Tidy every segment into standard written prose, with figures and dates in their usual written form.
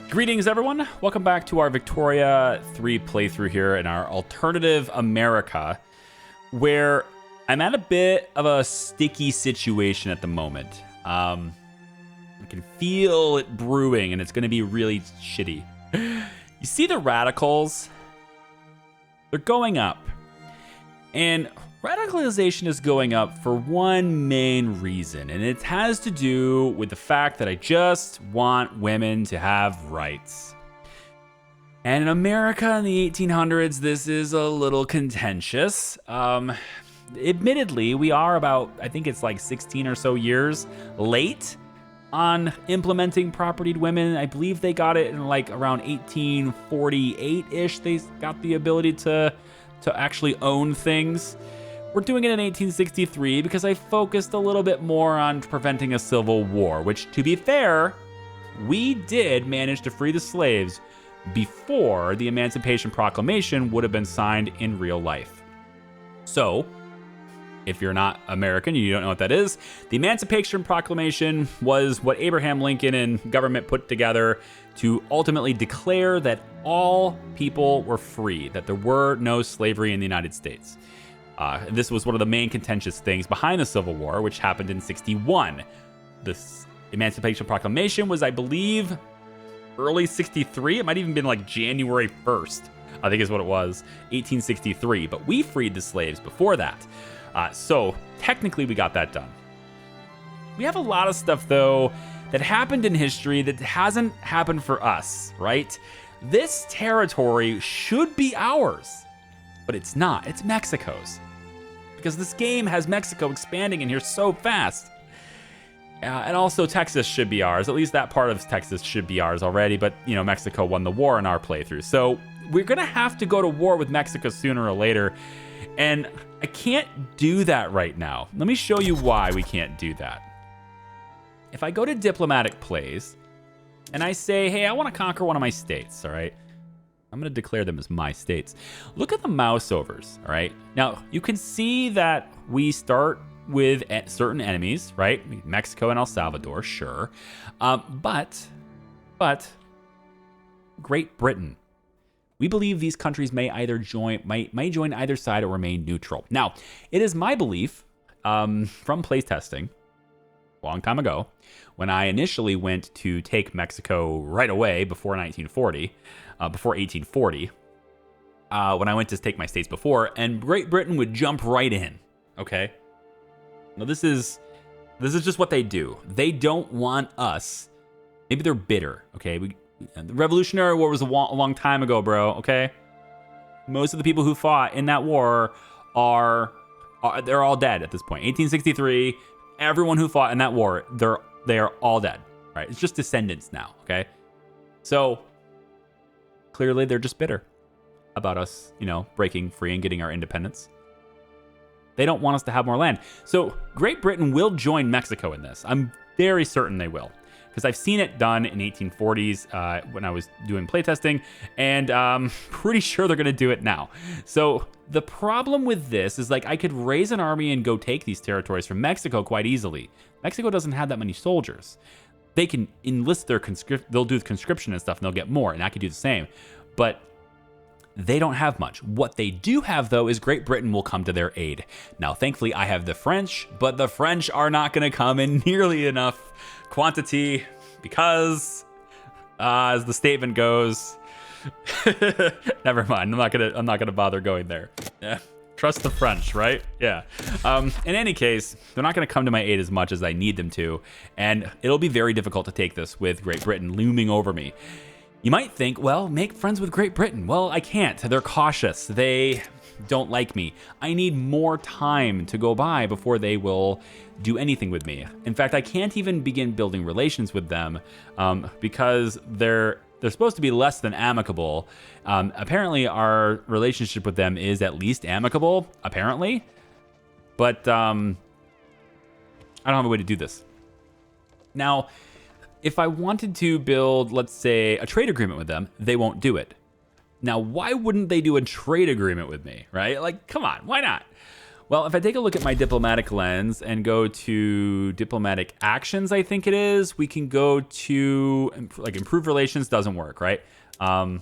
Greetings, everyone. Welcome back to our Victoria 3 playthrough here in our alternative America, where I'm at a bit of a sticky situation at the moment. I can feel it brewing, and it's going to be really shitty. You see the radicals? They're going up. And radicalization is going up for one main reason, and it has to do with the fact that I just want women to have rights. And in America in the 1800s, this is a little contentious. Admittedly, we are about, I think it's like 16 or so years late on implementing propertied women. I believe they got it in like around 1848-ish. They got the ability to actually own things. We're doing it in 1863 because I focused a little bit more on preventing a civil war, which, to be fair, we did manage to free the slaves before the Emancipation Proclamation would have been signed in real life. So, if you're not American and you don't know what that is, the Emancipation Proclamation was what Abraham Lincoln and government put together to ultimately declare that all people were free, that there were no slavery in the United States. This was one of the main contentious things behind the Civil War, which happened in 61. This Emancipation Proclamation was, I believe, early 63. It might even been like January 1st, I think is what it was, 1863. But we freed the slaves before that. So technically we got that done. We have a lot of stuff, though, that happened in history that hasn't happened for us, right? This territory should be ours, but it's not. It's Mexico's. Because this game has Mexico expanding in here so fast. And also Texas should be ours. At least that part of Texas should be ours already, but, you know, Mexico won the war in our playthrough. So we're going to have to go to war with Mexico sooner or later. And I can't do that right now. Let me show you why we can't do that. If I go to diplomatic plays and I say, hey, I want to conquer one of my states, all right? I'm going to declare them as my states. Look at the mouse overs, all right? Now, you can see that we start with certain enemies, right? Mexico and El Salvador, sure. But Great Britain. We believe these countries may either join either side or remain neutral. Now, it is my belief from playtesting a long time ago, when I initially went to take Mexico right away before 1840, when I went to take my states before, and Great Britain would jump right in, okay? Now, this is just what they do. They don't want us. Maybe they're bitter, okay? The Revolutionary War was a long time ago, bro, okay? Most of the people who fought in that war they're all dead at this point. 1863, everyone who fought in that war, they are all dead, right? It's just descendants now, okay? So clearly they're just bitter about us, you know, breaking free and getting our independence. They don't want us to have more land. So Great Britain will join Mexico in this. I'm very certain they will, because I've seen it done in 1840s when I was doing playtesting, and I'm pretty sure they're going to do it now. So the problem with this is, like, I could raise an army and go take these territories from Mexico quite easily. Mexico doesn't have that many soldiers. They can enlist they'll do conscription and stuff, and they'll get more, and I could do the same. But they don't have much. What they do have, though, is Great Britain will come to their aid. Now, thankfully, I have the French, but the French are not going to come in nearly enough quantity because, as the statement goes, never mind. I'm not gonna bother going there. Yeah. Trust the French, right? Yeah. In any case, they're not going to come to my aid as much as I need them to, and it'll be very difficult to take this with Great Britain looming over me. You might think, well, make friends with Great Britain. Well, I can't. They're cautious. They don't like me. I need more time to go by before they will do anything with me. In fact, I can't even begin building relations with them because they're supposed to be less than amicable. Apparently, our relationship with them is at least amicable, apparently. But I don't have a way to do this. Now, if I wanted to build, let's say, a trade agreement with them, they won't do it. Now, why wouldn't they do a trade agreement with me, right? Like, come on, why not? Well, if I take a look at my diplomatic lens and go to diplomatic actions, I think it is, we can go to, like, improve relations doesn't work, right? Can't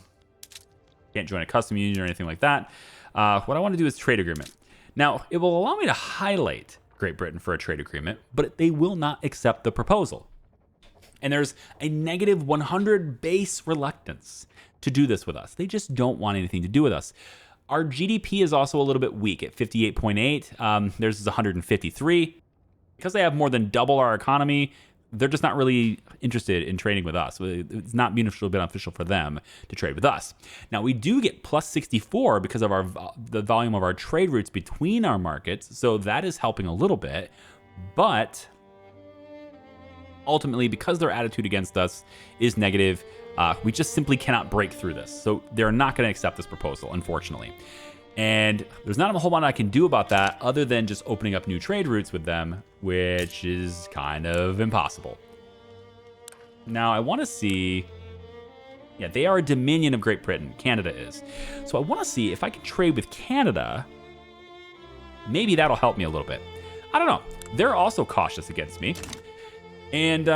join a custom union or anything like that. What I want to do is trade agreement. Now, it will allow me to highlight Great Britain for a trade agreement, but they will not accept the proposal. And there's a negative 100 base reluctance to do this with us. They just don't want anything to do with us. Our GDP is also a little bit weak at 58.8. Theirs is 153. Because they have more than double our economy, they're just not really interested in trading with us. It's not mutually beneficial for them to trade with us. Now, we do get plus 64 because of the volume of our trade routes between our markets, so that is helping a little bit. But ultimately, because their attitude against us is negative, we just simply cannot break through this. So they're not going to accept this proposal, unfortunately. And there's not a whole lot I can do about that other than just opening up new trade routes with them, which is kind of impossible. Now, I want to see... Yeah, they are a dominion of Great Britain. Canada is. So I want to see if I can trade with Canada. Maybe that'll help me a little bit. I don't know. They're also cautious against me. And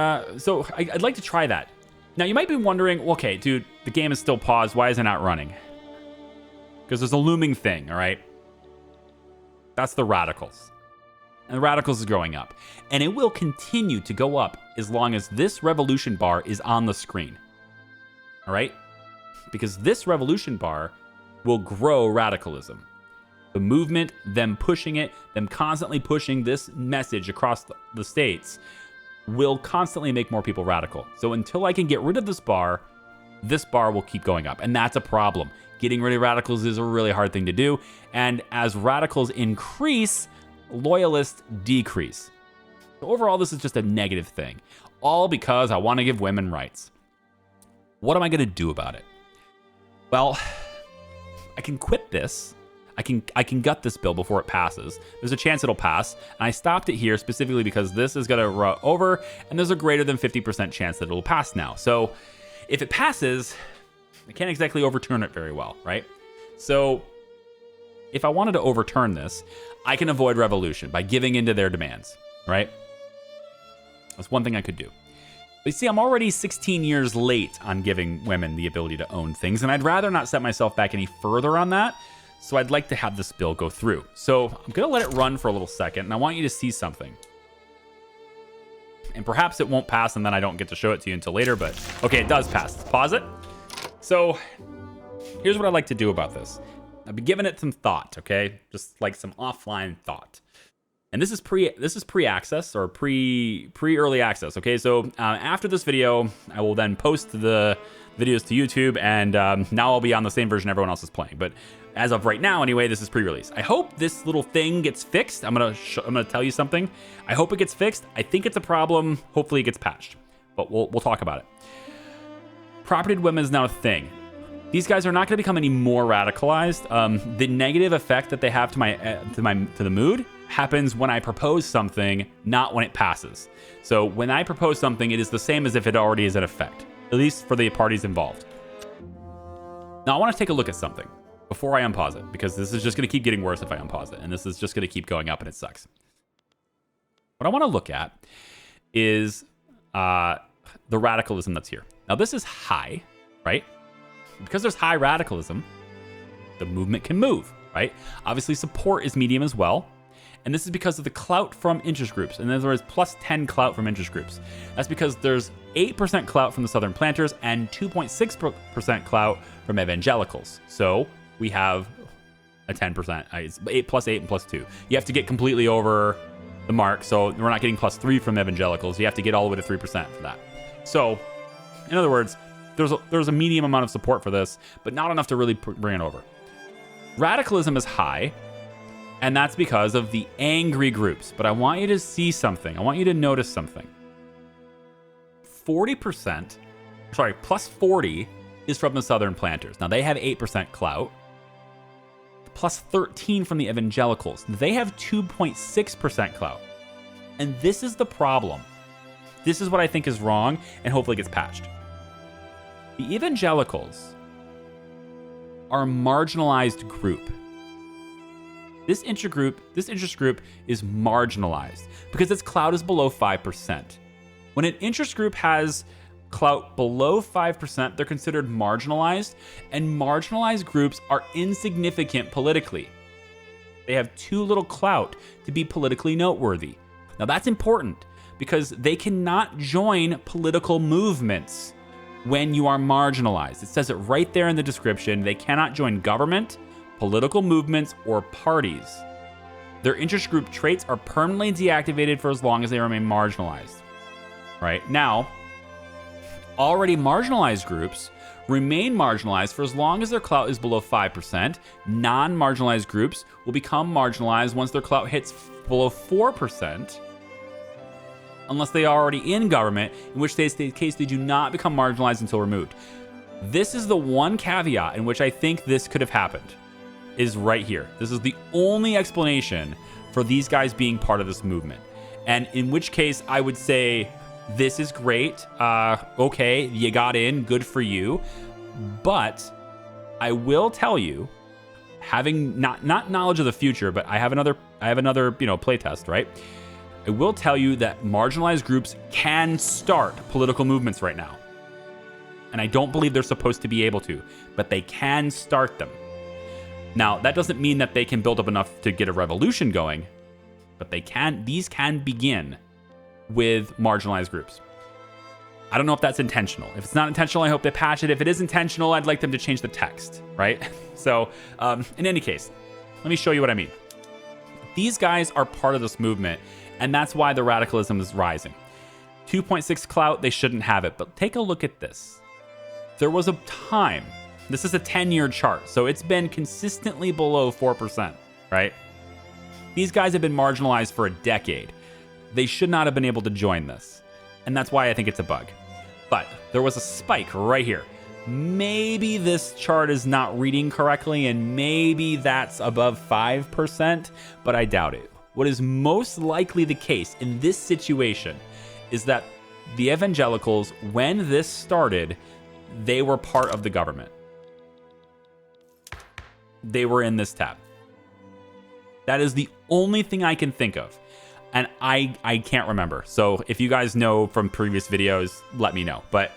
so I'd like to try that. Now, you might be wondering, okay, dude, the game is still paused. Why is it not running? Because there's a looming thing, all right? That's the radicals. And the radicals is growing up. And it will continue to go up as long as this revolution bar is on the screen. All right? Because this revolution bar will grow radicalism. The movement, them pushing it, them constantly pushing this message across the states will constantly make more people radical. So until I can get rid of this bar will keep going up. And that's a problem. Getting rid of radicals is a really hard thing to do. And as radicals increase, loyalists decrease. So overall, this is just a negative thing. All because I want to give women rights. What am I going to do about it? Well, I can quit this. I can gut this bill before it passes. There's a chance it'll pass, and I stopped it here specifically because this is going to run over, and there's a greater than 50% chance that it'll pass now. So if it passes, I can't exactly overturn it very well, right? So if I wanted to overturn this, I can avoid revolution by giving into their demands, right? That's one thing I could do. But you see, I'm already 16 years late on giving women the ability to own things, and I'd rather not set myself back any further on that. So I'd like to have this bill go through. So I'm going to let it run for a little second, and I want you to see something. And perhaps it won't pass, and then I don't get to show it to you until later, but okay, it does pass. Let's pause it. So here's what I'd like to do about this. I've been giving it some thought, okay? Just like some offline thought. And this is pre-access or pre-early access, okay? So after this video, I will then post the videos to YouTube, and now I'll be on the same version everyone else is playing. But as of right now, anyway, this is pre-release. I hope this little thing gets fixed. I'm gonna tell you something. I hope it gets fixed. I think it's a problem. Hopefully, it gets patched. But we'll talk about it. Propertied women is now a thing. These guys are not going to become any more radicalized. The negative effect that they have to the mood happens when I propose something, not when it passes. So when I propose something, it is the same as if it already is in effect, at least for the parties involved. Now I want to take a look at something before I unpause it, because this is just going to keep getting worse if I unpause it, and this is just going to keep going up, and it sucks. What I want to look at is the radicalism that's here. Now this is high, right? Because there's high radicalism, the movement can move, right? Obviously, support is medium as well. And this is because of the clout from interest groups. In other words, plus 10 clout from interest groups. That's because there's 8% clout from the Southern planters and 2.6% clout from evangelicals. So we have a 10%. It's 8 plus 8 and plus 2. You have to get completely over the mark. So we're not getting plus 3 from evangelicals. You have to get all the way to 3% for that. So, in other words, there's a medium amount of support for this, but not enough to really bring it over. Radicalism is high, and that's because of the angry groups. But I want you to see something. I want you to notice something. 40%, plus 40 is from the Southern planters. Now, they have 8% clout. Plus 13 from the evangelicals. They have 2.6% clout. And this is the problem. This is what I think is wrong, and hopefully it gets patched. The evangelicals are a marginalized group. This interest group is marginalized because its clout is below 5%. When an interest group has clout below 5%, they're considered marginalized, and marginalized groups are insignificant politically. They have too little clout to be politically noteworthy. Now that's important because they cannot join political movements when you are marginalized. It says it right there in the description. They cannot join government, political movements, or parties. Their interest group traits are permanently deactivated for as long as they remain marginalized. Right? Now, already marginalized groups remain marginalized for as long as their clout is below 5%. Non-marginalized groups will become marginalized once their clout hits below 4%, unless they are already in government, in which case they do not become marginalized until removed. This is the one caveat in which I think this could have happened, is right here. This is the only explanation for these guys being part of this movement. And in which case I would say, this is great. Okay, you got in, good for you. But I will tell you, having not knowledge of the future, but I have another playtest, right? I will tell you that marginalized groups can start political movements right now. And I don't believe they're supposed to be able to, but they can start them. Now, that doesn't mean that they can build up enough to get a revolution going, but these can begin with marginalized groups. I don't know if that's intentional. If it's not intentional, I hope they patch it. If it is intentional, I'd like them to change the text, right? So, in any case, let me show you what I mean. These guys are part of this movement, and that's why the radicalism is rising. 2.6 clout, they shouldn't have it, but take a look at this. There was a time, this is a 10-year chart, so it's been consistently below 4%, right? These guys have been marginalized for a decade. They should not have been able to join this, and that's why I think it's a bug. But there was a spike right here. Maybe this chart is not reading correctly, and maybe that's above 5%, but I doubt it. What is most likely the case in this situation is that the evangelicals, when this started, they were part of the government. They were in this tab. That is the only thing I can think of. And I can't remember. So if you guys know from previous videos, let me know. But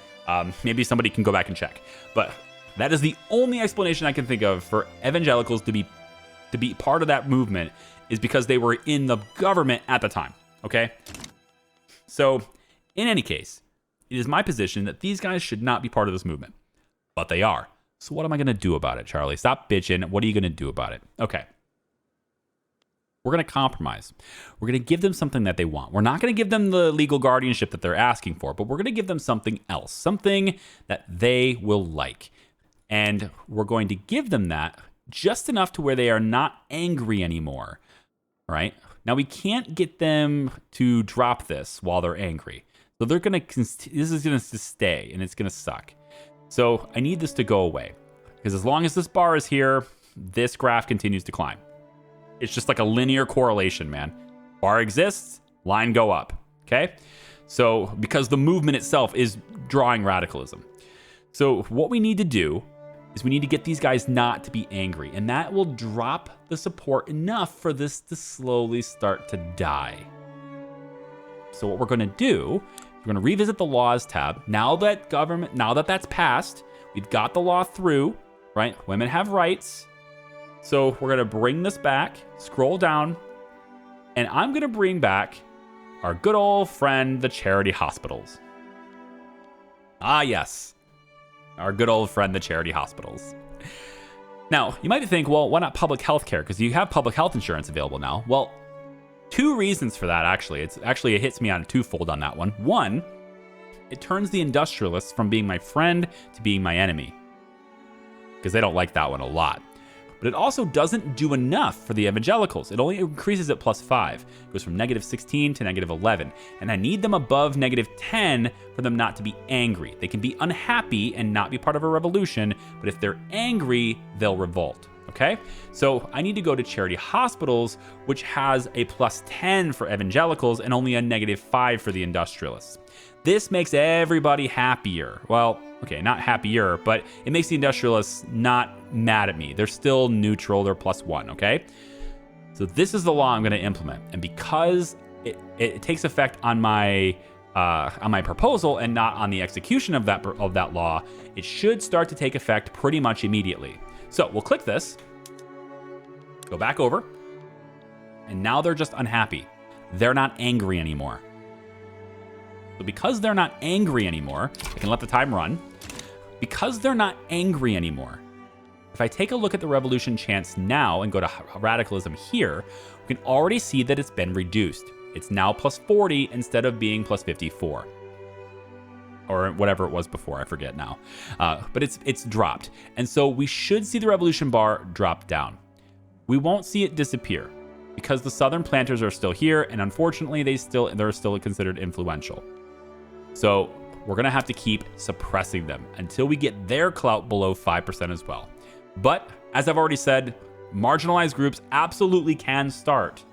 maybe somebody can go back and check. But that is the only explanation I can think of for evangelicals to be part of that movement, is because they were in the government at the time. Okay? So in any case, it is my position that these guys should not be part of this movement. But they are. So what am I going to do about it, Charlie? Stop bitching. What are you going to do about it? Okay. We're going to compromise. We're going to give them something that they want. We're not going to give them the legal guardianship that they're asking for, but we're going to give them something else, something that they will like. And we're going to give them that just enough to where they are not angry anymore, right? Now, we can't get them to drop this while they're angry. So they're going to, this is going to stay, and it's going to suck. So I need this to go away, because as long as this bar is here, this graph continues to climb. It's just like a linear correlation, man. Bar exists, line go up, okay? So because the movement itself is drawing radicalism. So what we need to do is we need to get these guys not to be angry, and that will drop the support enough for this to slowly start to die. So what we're going to do, we're going to revisit the laws tab. Now that that's passed, we've got the law through, right? Women have rights. So we're going to bring this back, scroll down, and I'm going to bring back our good old friend, the charity hospitals. Ah, yes. Our good old friend, the charity hospitals. Now, you might think, well, why not public health care? Because you have public health insurance available now. Well, two reasons for that, actually. It hits me on twofold on that one. One, it turns the industrialists from being my friend to being my enemy, because they don't like that one a lot. But it also doesn't do enough for the evangelicals. It only increases at +5. It goes from -16 to -11. And I need them above -10 for them not to be angry. They can be unhappy and not be part of a revolution, but if they're angry, they'll revolt. Okay? So I need to go to charity hospitals, which has a +10 for evangelicals and only a -5 for the industrialists. This makes everybody happier. Well, okay, not happier, but it makes the industrialists not mad at me. They're still neutral. They're +1, okay? So this is the law I'm going to implement. And because it takes effect on my proposal and not on the execution of that law, it should start to take effect pretty much immediately. So we'll click this, go back over, and now they're just unhappy. They're not angry anymore. So because they're not angry anymore, I can let the time run. Because they're not angry anymore, if I take a look at the revolution chance now and go to radicalism here, we can already see that it's been reduced. It's now plus 40 instead of being plus 54. Or whatever it was before, I forget now. But it's dropped. And so we should see the revolution bar drop down. We won't see it disappear because the Southern planters are still here, and unfortunately they're still considered influential. So we're gonna have to keep suppressing them until we get their clout below 5% as well. But as I've already said, marginalized groups absolutely can start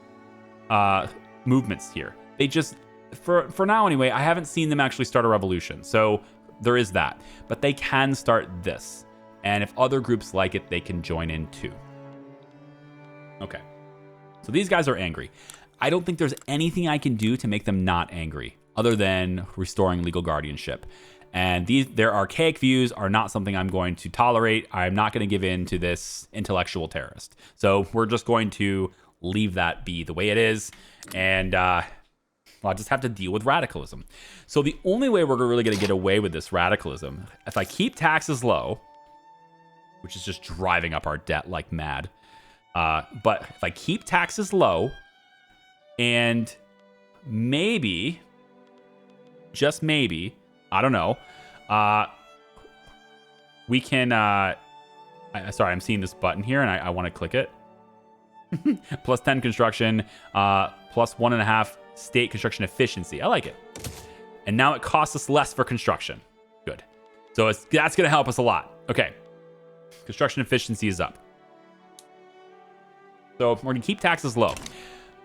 movements here. They just, for now anyway, I haven't seen them actually start a revolution. So there is that. But they can start this. And if other groups like it, they can join in too. Okay. So these guys are angry. I don't think there's anything I can do to make them not angry other than restoring legal guardianship. And their archaic views are not something I'm going to tolerate. I'm not going to give in to this intellectual terrorist. So we're just going to leave that be the way it is. And I'll just have to deal with radicalism. So the only way we're really going to get away with this radicalism, if I keep taxes low, which is just driving up our debt like mad. But if I keep taxes low and maybe, just maybe, I don't know. We can, sorry, I'm seeing this button here and I want to click it. Plus 10 construction, plus 1.5 state construction efficiency. I like it. And now it costs us less for construction. Good. So that's going to help us a lot. Okay. Construction efficiency is up. So we're going to keep taxes low.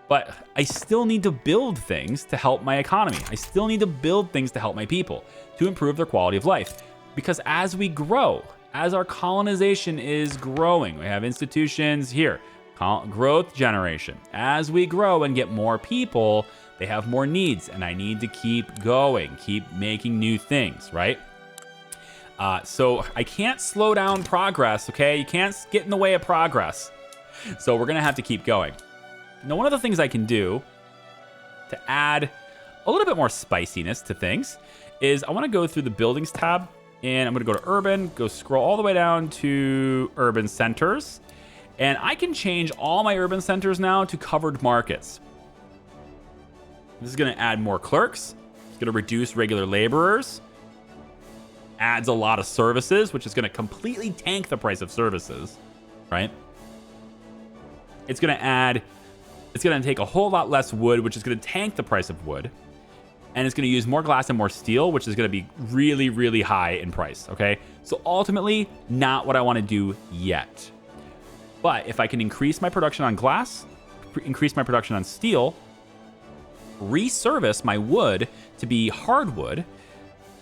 But I still need to build things to help my economy. I still need to build things to help my people, to improve their quality of life. Because as we grow, as our colonization is growing, we have institutions here, growth generation. As we grow and get more people, they have more needs, and I need to keep going, keep making new things, right? So I can't slow down progress, okay? You can't get in the way of progress. So we're going to have to keep going. Now, one of the things I can do to add a little bit more spiciness to things is I want to go through the buildings tab, and I'm going to go to urban, go scroll all the way down to urban centers, and I can change all my urban centers now to covered markets. This is going to add more clerks. It's going to reduce regular laborers. Adds a lot of services, which is going to completely tank the price of services, right? It's going to take a whole lot less wood, which is going to tank the price of wood. And it's going to use more glass and more steel, which is going to be really, really high in price, okay? So ultimately, not what I want to do yet. But if I can increase my production on glass, increase my production on steel, reservice my wood to be hardwood,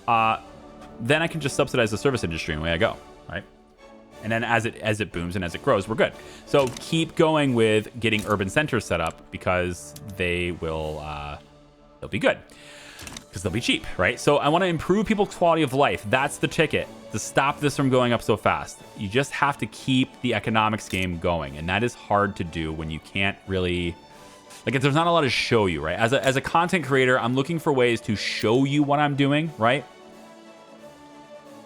then I can just subsidize the service industry and away I go, right? And then as it booms and as it grows, we're good. So keep going with getting urban centers set up because they'll be good because they'll be cheap, right? So I want to improve people's quality of life. That's the ticket to stop this from going up so fast. You just have to keep the economics game going, and that is hard to do when you can't really, like, if there's not a lot to show you, right? As a content creator, I'm looking for ways to show you what I'm doing, right?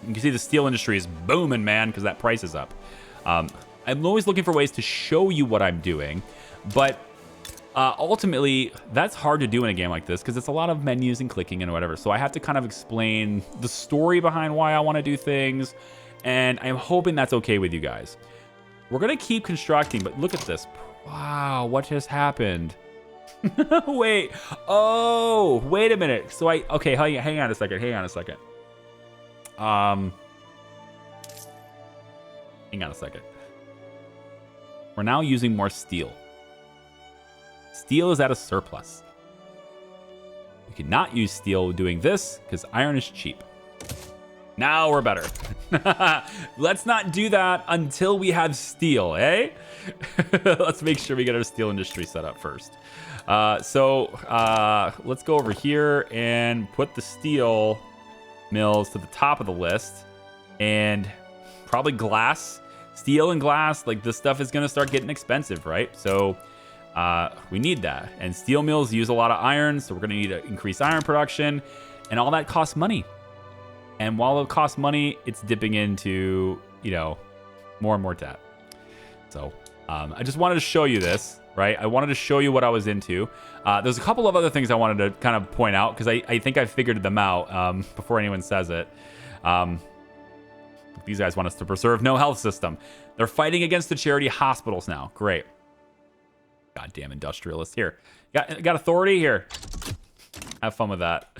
You can see the steel industry is booming, man, because that price is up. I'm always looking for ways to show you what I'm doing, but ultimately, that's hard to do in a game like this because it's a lot of menus and clicking and whatever. So I have to kind of explain the story behind why I want to do things, and I'm hoping that's okay with you guys. We're going to keep constructing, but look at this. Wow, what just happened? Wait. Oh, wait a minute. So okay, hang on a second. Hang on a second. We're now using more steel. Steel is at a surplus. We cannot use steel doing this because iron is cheap. Now we're better. Let's not do that until we have steel, eh? Let's make sure we get our steel industry set up first. So let's go over here and put the steel mills to the top of the list, and probably glass, steel and glass. Like, this stuff is going to start getting expensive, right? So we need that. And steel mills use a lot of iron, so we're going to need to increase iron production, and all that costs money. And while it costs money, it's dipping into, more and more debt. So I just wanted to show you this, right? I wanted to show you what I was into. There's a couple of other things I wanted to kind of point out, because I think I figured them out before anyone says it. These guys want us to preserve no health system. They're fighting against the charity hospitals now. Great. Goddamn industrialists here. Got authority here. Have fun with that,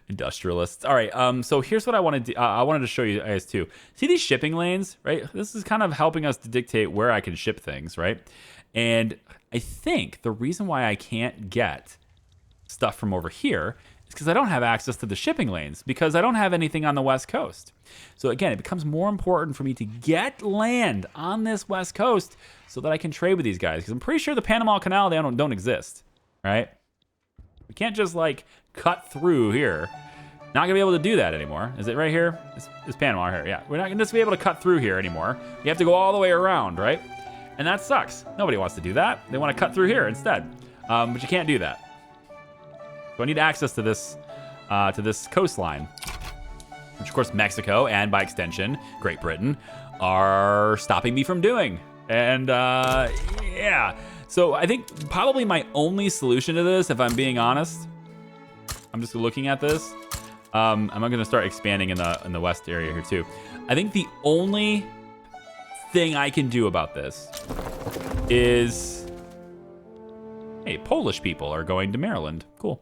industrialists. All right. So here's what I wanted to. I wanted to show you guys too. See these shipping lanes, right? This is kind of helping us to dictate where I can ship things, right? And I think the reason why I can't get stuff from over here is because I don't have access to the shipping lanes, because I don't have anything on the West Coast. So again, it becomes more important for me to get land on this West Coast so that I can trade with these guys. Because I'm pretty sure the Panama Canal, they don't exist, right? We can't just like cut through here. Not gonna be able to do that anymore. Is it right here? Is Panama here? Yeah, we're not gonna just be able to cut through here anymore. You have to go all the way around, right? And that sucks. Nobody wants to do that. They want to cut through here instead, but you can't do that. So I need access to this coastline, which of course Mexico and by extension Great Britain are stopping me from doing. And yeah, so I think probably my only solution to this, if I'm being honest, I'm just looking at this. I'm going to start expanding in the west area here too. I think the only thing I can do about this is, hey, Polish people are going to Maryland. Cool.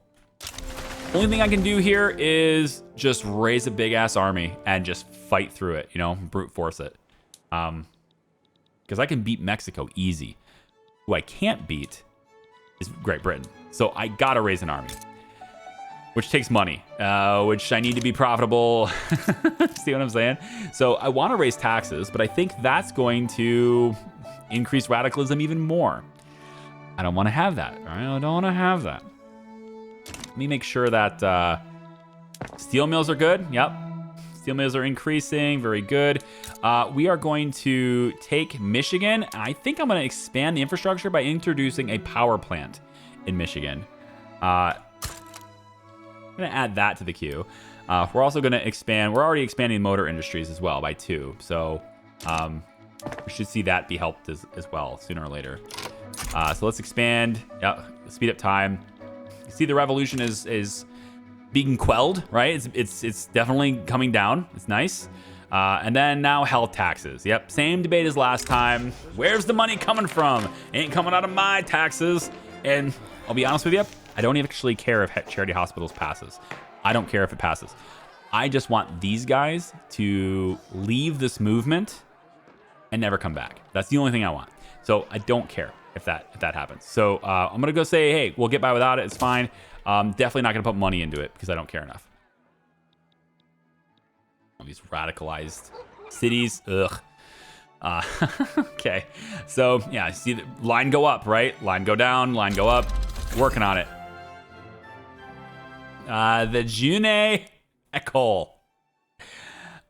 Only thing I can do here is just raise a big ass army and just fight through it, brute force it. Because I can beat Mexico easy. Who I can't beat is Great Britain. So I gotta raise an army, which takes money, which I need to be profitable. See what I'm saying? So I want to raise taxes, but I think that's going to increase radicalism even more. I don't want to have that. I don't want to have that. Let me make sure that steel mills are good. Yep. Steel mills are increasing. Very good. We are going to take Michigan. I think I'm going to expand the infrastructure by introducing a power plant in Michigan. I'm going to add that to the queue. We're also going to expand. We're already expanding motor industries as well by 2. So we should see that be helped as well sooner or later. So let's expand. Yeah, speed up time. You see the revolution is being quelled, right? It's definitely coming down. It's nice. And then now health taxes. Yep, same debate as last time. Where's the money coming from? Ain't coming out of my taxes. And I'll be honest with you, I don't actually care if charity hospitals passes. I don't care if it passes. I just want these guys to leave this movement and never come back. That's the only thing I want. So I don't care if that happens. So I'm gonna go say, hey, we'll get by without it. It's fine. Definitely not gonna put money into it because I don't care enough. All these radicalized cities. Ugh. Okay. So yeah, see the line go up, right? Line go down, line go up. Working on it. The June Ecole.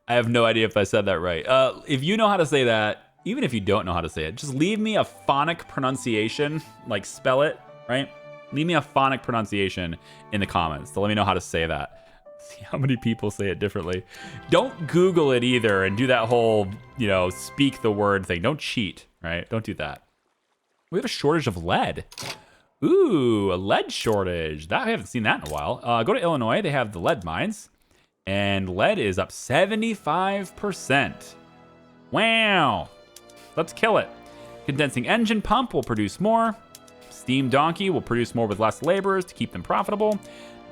I have no idea if I said that right. If you know how to say that, even if you don't know how to say it, just leave me a phonic pronunciation, like spell it, right? Leave me a phonic pronunciation in the comments to let me know how to say that. See how many people say it differently. Don't Google it either and do that whole, speak the word thing. Don't cheat, right? Don't do that. We have a shortage of lead. Ooh, a lead shortage. I haven't seen that in a while. Go to Illinois. They have the lead mines. And lead is up 75%. Wow. Let's kill it. Condensing engine pump will produce more. Steam donkey will produce more with less laborers to keep them profitable.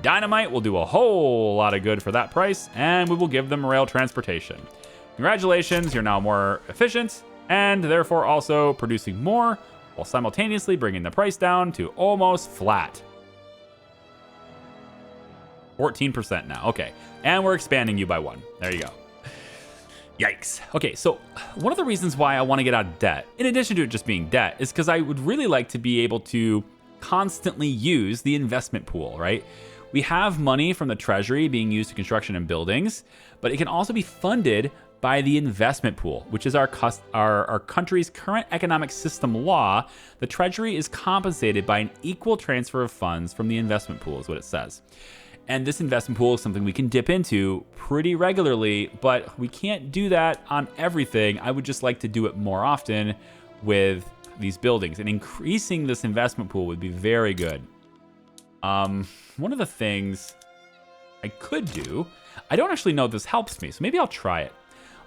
Dynamite will do a whole lot of good for that price, and we will give them rail transportation. Congratulations, you're now more efficient, and therefore also producing more, while simultaneously bringing the price down to almost flat. 14% now, okay. And we're expanding you by 1. There you go. Yikes. Okay, so one of the reasons why I want to get out of debt, in addition to it just being debt, is because I would really like to be able to constantly use the investment pool, right? We have money from the treasury being used to construction and buildings, but it can also be funded by the investment pool, which is our country's current economic system law. The treasury is compensated by an equal transfer of funds from the investment pool, is what it says. And this investment pool is something we can dip into pretty regularly, but we can't do that on everything. I would just like to do it more often with these buildings, and increasing this investment pool would be very good. One of the things I could do, I don't actually know if this helps me, so maybe I'll try it.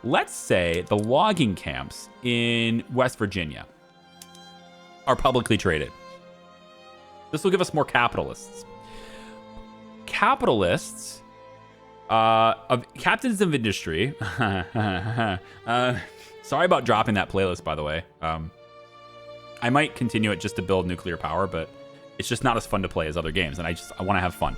Let's say the logging camps in West Virginia are publicly traded. This will give us more capitalists. Capitalists, of captains of industry. Sorry about dropping that playlist, by the way. I might continue it just to build nuclear power, but it's just not as fun to play as other games, and I want to have fun.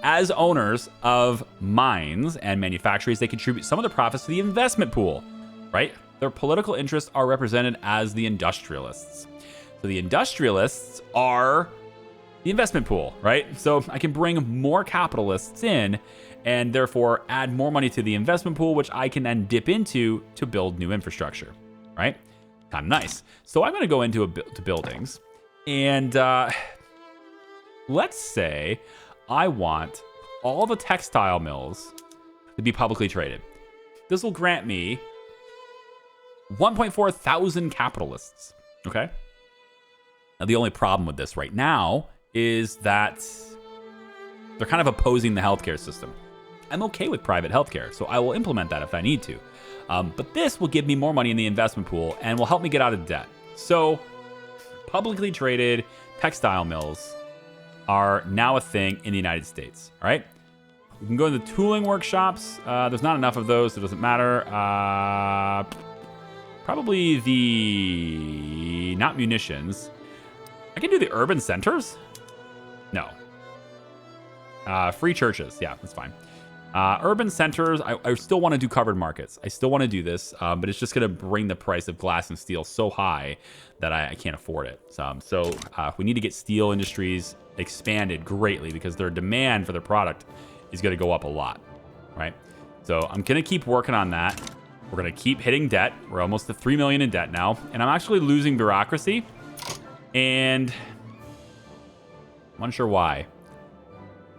As owners of mines and manufactories, they contribute some of the profits to the investment pool, right? Their political interests are represented as the industrialists. So the industrialists are the investment pool, right? So I can bring more capitalists in and therefore add more money to the investment pool, which I can then dip into to build new infrastructure, right? Kind of nice. So I'm going to go into to buildings, and let's say I want all the textile mills to be publicly traded. This will grant me 1.4 thousand capitalists, okay? Now, the only problem with this right now is that they're kind of opposing the healthcare system. I'm okay with private healthcare, so I will implement that if I need to. But this will give me more money in the investment pool and will help me get out of debt. So publicly traded textile mills are now a thing in the United States, all right? We can go to the tooling workshops. There's not enough of those, so it doesn't matter. Probably not munitions. I can do the urban centers? No. Free churches, yeah, that's fine. Urban centers, I still want to do covered markets. I still want to do this, but it's just going to bring the price of glass and steel so high that I can't afford it. So we need to get steel industries expanded greatly because their demand for their product is going to go up a lot, right? So I'm going to keep working on that. We're going to keep hitting debt. We're almost to 3 million in debt now, and I'm actually losing bureaucracy, and I'm unsure why.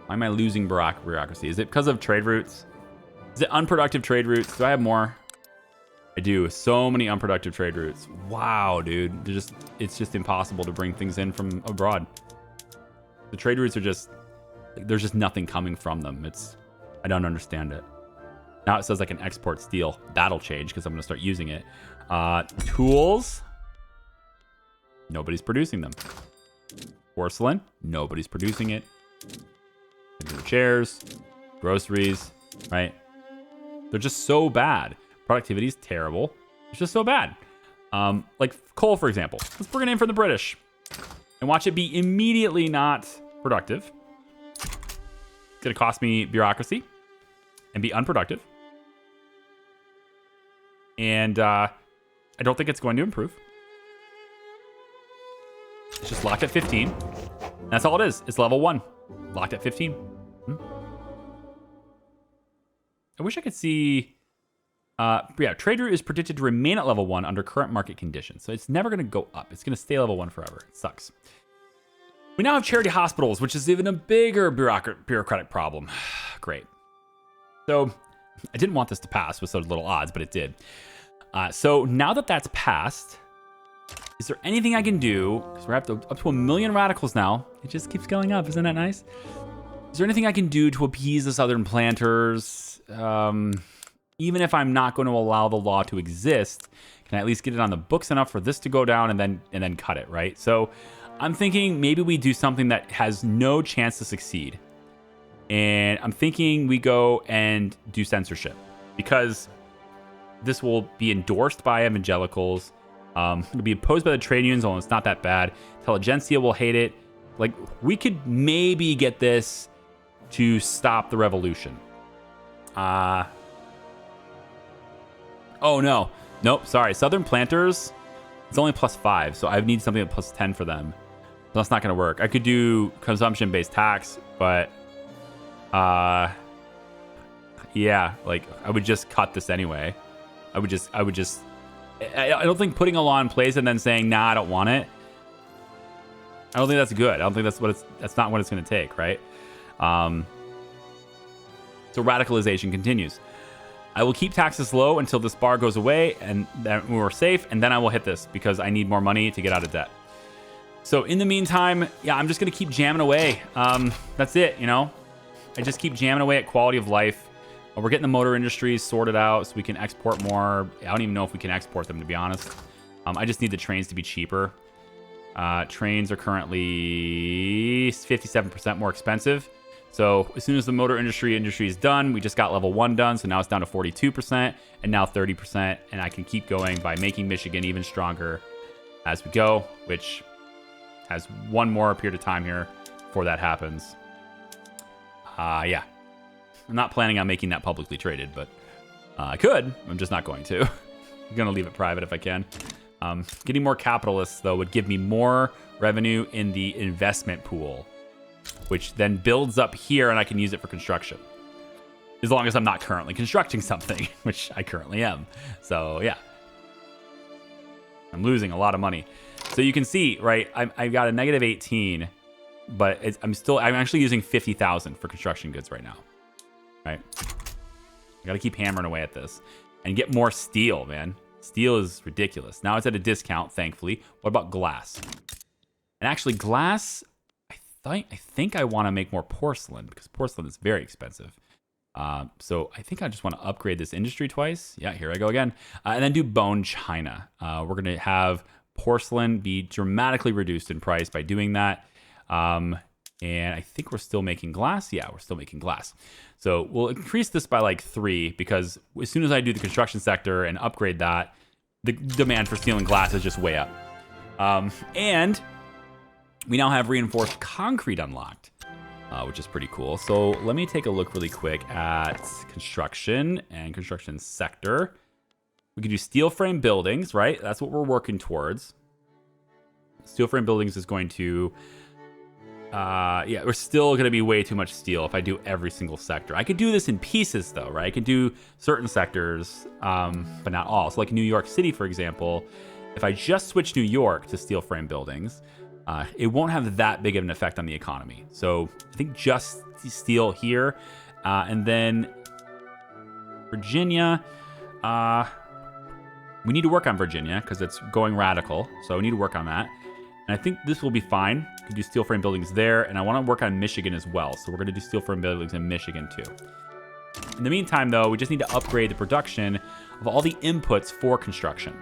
Why am I losing bureaucracy? Is it because of trade routes? Is it unproductive trade routes? Do I have more? I do. So many unproductive trade routes. Wow, dude. It's just impossible to bring things in from abroad. The trade routes are there's just nothing coming from them. I don't understand it. Now it says I can export steel. That'll change because I'm going to start using it. Tools. Nobody's producing them. Porcelain. Nobody's producing it. Chairs, groceries, right? They're just so bad. Productivity's terrible. It's just so bad. Like coal, for example. Let's bring it in from the British and watch it be immediately not productive. It's going to cost me bureaucracy and be unproductive. And I don't think it's going to improve. It's just locked at 15. That's all it is. It's level 1. Locked at 15. I wish I could see... yeah, trade route is predicted to remain at level 1 under current market conditions. So it's never going to go up. It's going to stay level 1 forever. It sucks. We now have charity hospitals, which is even a bigger bureaucratic problem. Great. So I didn't want this to pass with such little odds, but it did. So now that that's passed, is there anything I can do? Because we're up to 1 million radicals now. It just keeps going up. Isn't that nice? Is there anything I can do to appease the southern planters? Even if I'm not going to allow the law to exist, can I at least get it on the books enough for this to go down and then cut it, right? So I'm thinking maybe we do something that has no chance to succeed. And I'm thinking we go and do censorship because this will be endorsed by evangelicals. It'll be opposed by the trade unions, although it's not that bad. Intelligentsia will hate it. Like, we could maybe get this to stop the revolution. Oh, no. Nope, sorry. Southern planters, it's only +5, so I need something at +10 for them. That's not going to work. I could do consumption-based tax, but yeah, like I would just cut this anyway. I don't think putting a law in place and then saying, nah, I don't want it. I don't think that's good. I don't think that's not what it's going to take, right? So radicalization continues. I will keep taxes low until this bar goes away and then we're safe, and then I will hit this because I need more money to get out of debt. So in the meantime, yeah, I'm just going to keep jamming away. That's it, you know? I just keep jamming away at quality of life. We're getting the motor industries sorted out so we can export more. I don't even know if we can export them, to be honest. I just need the trains to be cheaper. Trains are currently 57% more expensive. So as soon as the motor industry is done, we just got level 1 done. So now it's down to 42% and now 30%. And I can keep going by making Michigan even stronger as we go, which has one more period of time here before that happens. Yeah. I'm not planning on making that publicly traded, but I could. I'm just not going to. I'm going to leave it private if I can. Getting more capitalists, though, would give me more revenue in the investment pool, which then builds up here, and I can use it for construction. As long as I'm not currently constructing something, which I currently am. So, yeah. I'm losing a lot of money. So you can see, right, I've got a -18, but I'm actually using 50,000 for construction goods right now. Right? I got to keep hammering away at this and get more steel, man. Steel is ridiculous. Now it's at a discount, thankfully. What about glass? And actually, glass, I think I want to make more porcelain because porcelain is very expensive. So I think I just want to upgrade this industry twice. Yeah, here I go again. And then do bone china. We're going to have porcelain be dramatically reduced in price by doing that. And I think we're still making glass. Yeah, we're still making glass. So we'll increase this by like 3 because as soon as I do the construction sector and upgrade that, the demand for steel and glass is just way up. And we now have reinforced concrete unlocked, which is pretty cool. So let me take a look really quick at construction and construction sector. We can do steel frame buildings, right? That's what we're working towards. Steel frame buildings is going to... yeah, we're still going to be way too much steel if I do every single sector. I could do this in pieces, though, right? I could do certain sectors, but not all. So like New York City, for example, if I just switch New York to steel frame buildings, it won't have that big of an effect on the economy. So I think just steel here. And then Virginia, we need to work on Virginia because it's going radical. So we need to work on that. And I think this will be fine. We can do steel frame buildings there. And I want to work on Michigan as well. So we're going to do steel frame buildings in Michigan too. In the meantime, though, we just need to upgrade the production of all the inputs for construction.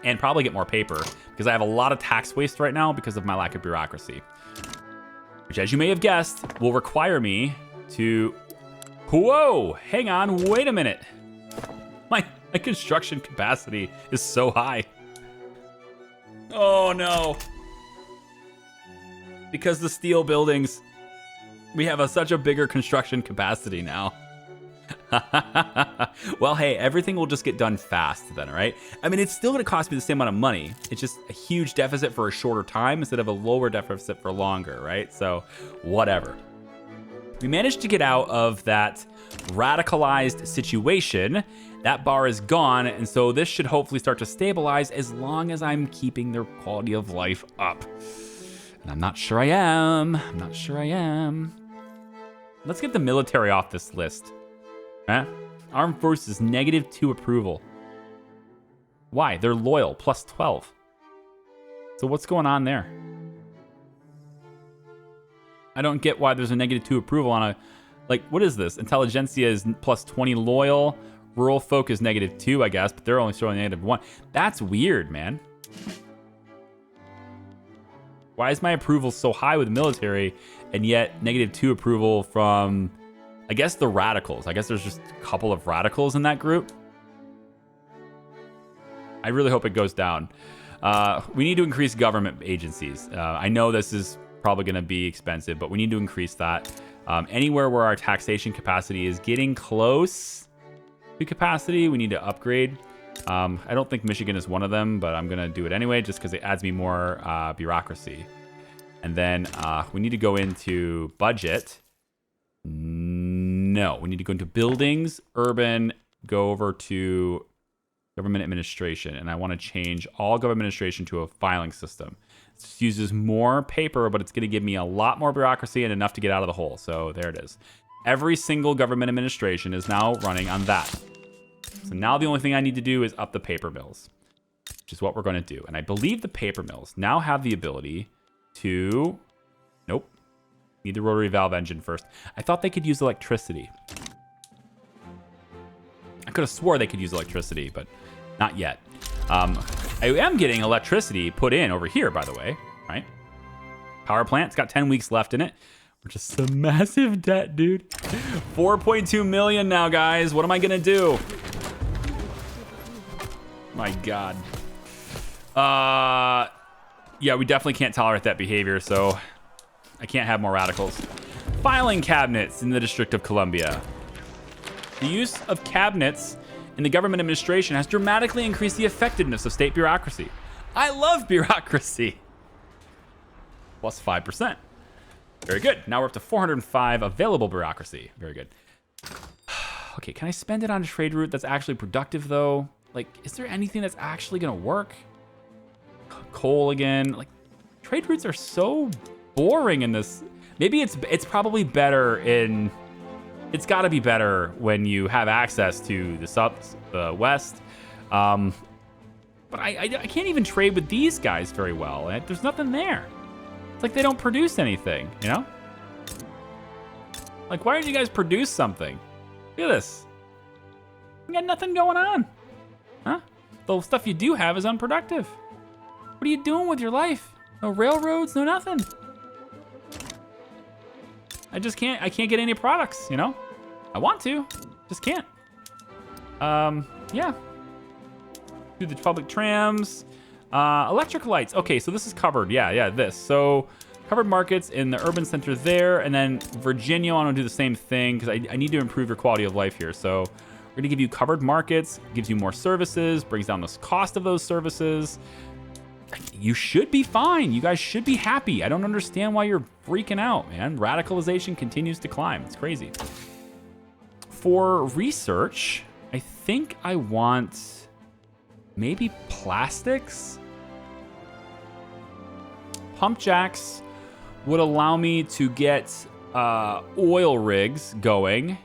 And probably get more paper because I have a lot of tax waste right now because of my lack of bureaucracy. Which, as you may have guessed, will require me to... Whoa! Hang on, wait a minute. My construction capacity is so high. Oh no. Because the steel buildings, we have such a bigger construction capacity now. Well, hey, everything will just get done fast then, right? I mean, it's still going to cost me the same amount of money. It's just a huge deficit for a shorter time instead of a lower deficit for longer, right? So, whatever. We managed to get out of that radicalized situation. That bar is gone, and so this should hopefully start to stabilize as long as I'm keeping their quality of life up. And I'm not sure I am. I'm not sure I am. Let's get the military off this list. Huh? Armed Forces, -2 approval. Why? They're loyal, +12. So what's going on there? I don't get why there's a -2 approval on a... Like, what is this? Intelligentsia is +20 loyal. Rural folk is -2, I guess, but they're only showing -1. That's weird, man. Why is my approval so high with the military and yet -2 approval from... I guess the radicals. I guess there's just a couple of radicals in that group. I really hope it goes down. We need to increase government agencies. I know this is probably going to be expensive, but we need to increase that. Anywhere where our taxation capacity is getting close, capacity. We need to upgrade. I don't think Michigan is one of them, but I'm going to do it anyway just because it adds me more bureaucracy. And then we need to go into budget. No, we need to go into buildings, urban, go over to government administration. And I want to change all government administration to a filing system. It uses more paper, but it's going to give me a lot more bureaucracy and enough to get out of the hole. So there it is. Every single government administration is now running on that. So now the only thing I need to do is up the paper mills, which is what we're going to do. And I believe the paper mills now have the ability to... Nope. Need the rotary valve engine first. I thought they could use electricity. I could have swore they could use electricity, but not yet. I am getting electricity put in over here, by the way, right? Power plant, it's got 10 weeks left in it. We're just a massive debt, dude. 4.2 million now, guys. What am I gonna do? My God. Yeah, we definitely can't tolerate that behavior, so I can't have more radicals. Filing cabinets in the District of Columbia. The use of cabinets in the government administration has dramatically increased the effectiveness of state bureaucracy. I love bureaucracy. Plus 5%. Very good. Now we're up to 405 available bureaucracy. Very good. Okay, can I spend it on a trade route that's actually productive, though? Like, is there anything that's actually going to work? Coal again. Like, trade routes are so boring in this. Maybe it's probably better in... It's got to be better when you have access to the west. But I can't even trade with these guys very well. There's nothing there. It's like they don't produce anything, you know? Like, why don't you guys produce something? Look at this. You got nothing going on. Huh? The stuff you do have is unproductive. What are you doing with your life? No railroads, no nothing. I can't get any products, you know? I want to, just can't. Yeah. Do the public trams. Electric lights. Okay, so this is covered. Yeah, this. So covered markets in the urban center there. And then Virginia, I want to do the same thing because I need to improve your quality of life here. So we're going to give you covered markets, gives you more services, brings down the cost of those services. You should be fine. You guys should be happy. I don't understand why you're freaking out, man. Radicalization continues to climb. It's crazy. For research, I think I want maybe plastics. Pump jacks would allow me to get oil rigs going,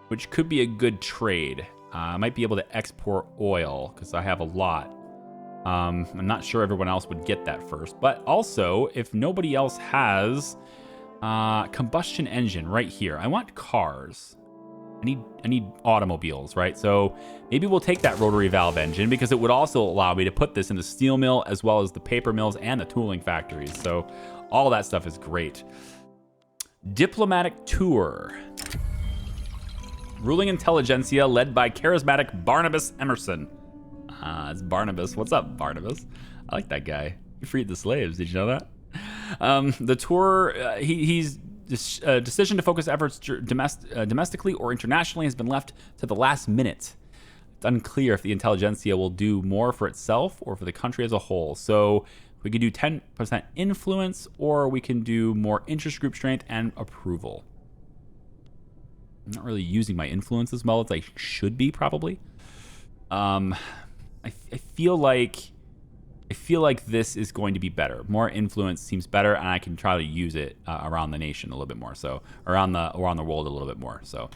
which could be a good trade. I might be able to export oil because I have a lot. I'm not sure everyone else would get that first, but also if nobody else has combustion engine right here, I want cars. I need automobiles, right? So maybe we'll take that rotary valve engine because it would also allow me to put this in the steel mill as well as the paper mills and the tooling factories. So all that stuff is great. Diplomatic tour. Ruling intelligentsia led by charismatic Barnabas Emerson. It's Barnabas. What's up, Barnabas? I like that guy. He freed the slaves. Did you know that? The tour, he's decision to focus efforts domestically or internationally has been left to the last minute. It's unclear if the intelligentsia will do more for itself or for the country as a whole. So we could do 10% influence, or we can do more interest group strength and approval. I'm not really using my influence as well as I should be, probably. I feel like this is going to be better. More influence seems better, and I can try to use it around the nation a little bit more. So around the world a little bit more. So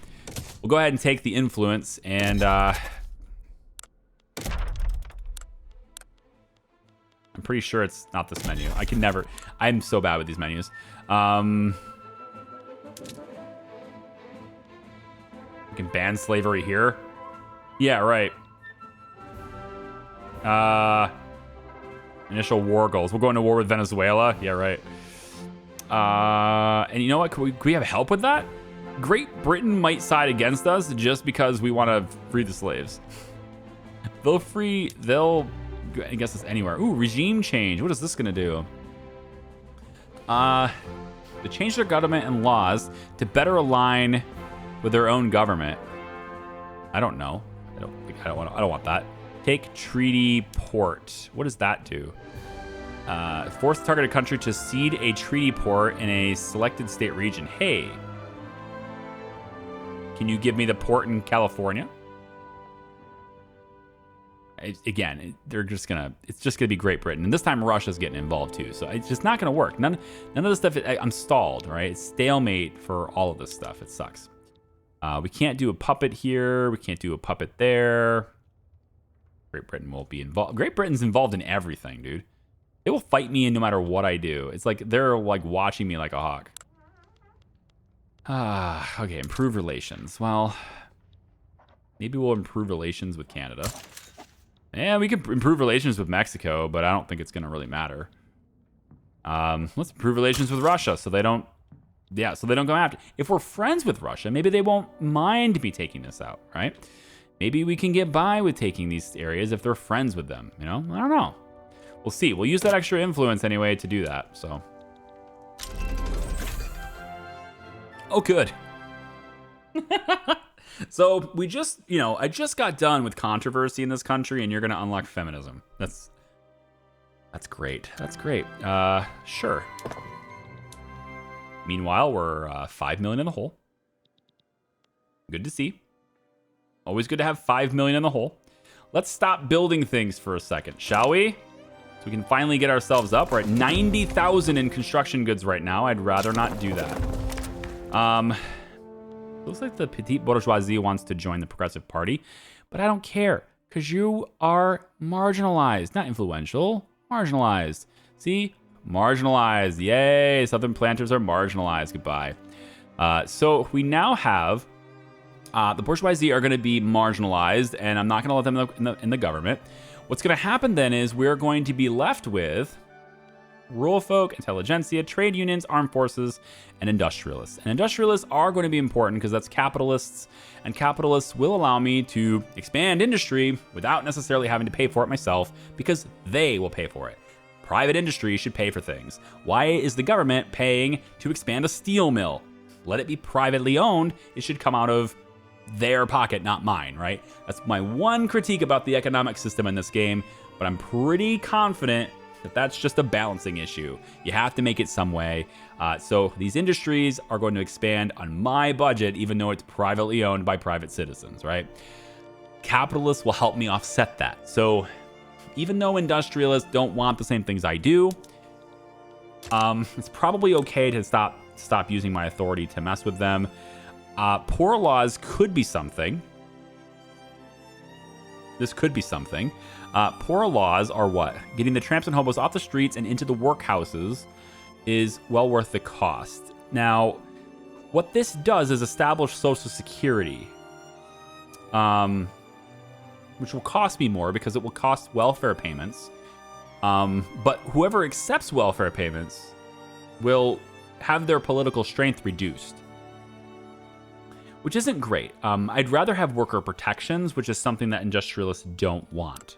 we'll go ahead and take the influence, and I'm pretty sure it's not this menu. I'm so bad with these menus. We can ban slavery here. Yeah, right. Initial war goals. We're going to war with Venezuela. Yeah, right. And you know what? Could we have help with that? Great Britain might side against us just because we want to free the slaves. They'll I guess it's anywhere. Ooh, regime change. What is this going to do? To change their government and laws to better align with their own government. I don't know. I don't want that. Take treaty port. What does that do? Force the targeted country to cede a treaty port in a selected state region. Hey. Can you give me the port in California? Again, it's just gonna be Great Britain, and this time Russia's getting involved too. So it's just not gonna work. None of this stuff. I'm stalled, right? It's stalemate for all of this stuff. It sucks. We can't do a puppet here. We can't do a puppet there. Great Britain won't be involved. Great Britain's involved in everything, dude. They will fight me no matter what I do. It's like they're like watching me like a hawk. Okay, improve relations. Well, maybe we'll improve relations with Canada. Yeah, we could improve relations with Mexico, but I don't think it's going to really matter. Let's improve relations with Russia so they don't go after. If we're friends with Russia, maybe they won't mind me taking this out, right? Maybe we can get by with taking these areas if they're friends with them, you know? I don't know. We'll see. We'll use that extra influence anyway to do that, so. Oh, good. So we just, I just got done with controversy in this country, and you're going to unlock feminism. That's great. That's great. Sure. Meanwhile, we're 5 million in the hole. Good to see. Always good to have 5 million in the hole. Let's stop building things for a second, shall we? So we can finally get ourselves up. We're at 90,000 in construction goods right now. I'd rather not do that. Looks like the petite bourgeoisie wants to join the Progressive Party, but I don't care because you are marginalized, not influential, marginalized. See? Marginalized. Yay. Southern planters are marginalized. Goodbye. So we now have the bourgeoisie are going to be marginalized, and I'm not going to let them in the government. What's going to happen then is we're going to be left with rural folk, intelligentsia, trade unions, armed forces, and industrialists. And industrialists are going to be important because that's capitalists, and capitalists will allow me to expand industry without necessarily having to pay for it myself because they will pay for it. Private industry should pay for things. Why is the government paying to expand a steel mill? Let it be privately owned. It should come out of their pocket, not mine, right? That's my one critique about the economic system in this game, but I'm pretty confident that that's just a balancing issue. You have to make it some way. So these industries are going to expand on my budget, even though it's privately owned by private citizens, right? Capitalists will help me offset that. So even though industrialists don't want the same things I do, it's probably okay to stop using my authority to mess with them. Poor laws could be something. This could be something. Poor laws are what? Getting the tramps and hobos off the streets and into the workhouses is well worth the cost. Now, what this does is establish Social Security, which will cost me more because it will cost welfare payments. But whoever accepts welfare payments will have their political strength reduced, which isn't great. I'd rather have worker protections, which is something that industrialists don't want.